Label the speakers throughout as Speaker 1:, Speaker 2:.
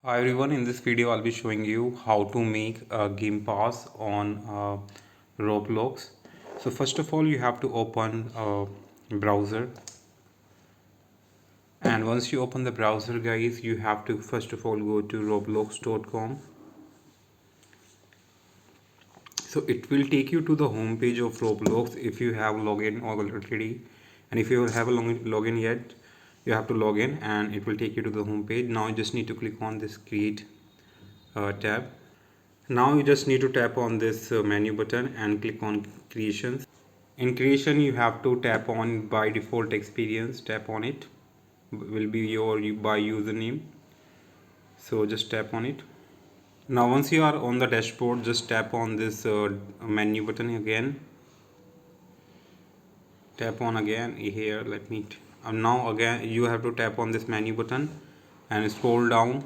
Speaker 1: Hi everyone, in this video I'll be showing you how to make a game pass on Roblox. So first of all you have to open a browser, and once you open the browser guys, you have to first of all go to roblox.com. So it will take you to the home page of Roblox if you have login already, and if you have a login yet, you have to log in and it will take you to the home page. Now you just need to click on this create tab. Now you just need to tap on this menu button and click on creations. In creation you have to tap on by default experience, tap on it, will be your by username, so just tap on it. Now once you are on the dashboard, just tap on this menu button again, tap on again here, let me now again you have to tap on this menu button and scroll down,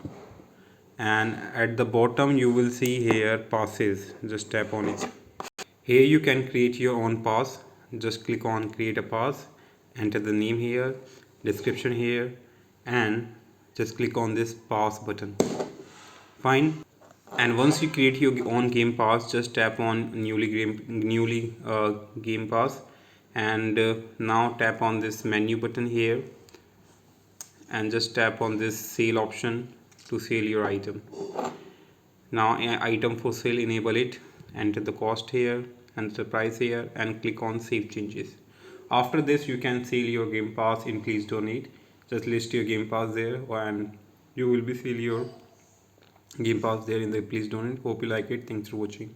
Speaker 1: and at the bottom you will see here passes, just tap on it. Here you can create your own pass. Just click on create a pass, enter the name here, description here, and just click on this pass button. Fine. And once you create your own game pass, just tap on newly game pass, and now tap on this menu button here and just tap on this sale option to sell your item. Now item for sale, enable it, enter the cost here and the price here and click on save changes. After this you can sell your game pass in please donate. Just list your game pass there and you will be sell your game pass there in the please donate. Hope you like it. Thanks for watching.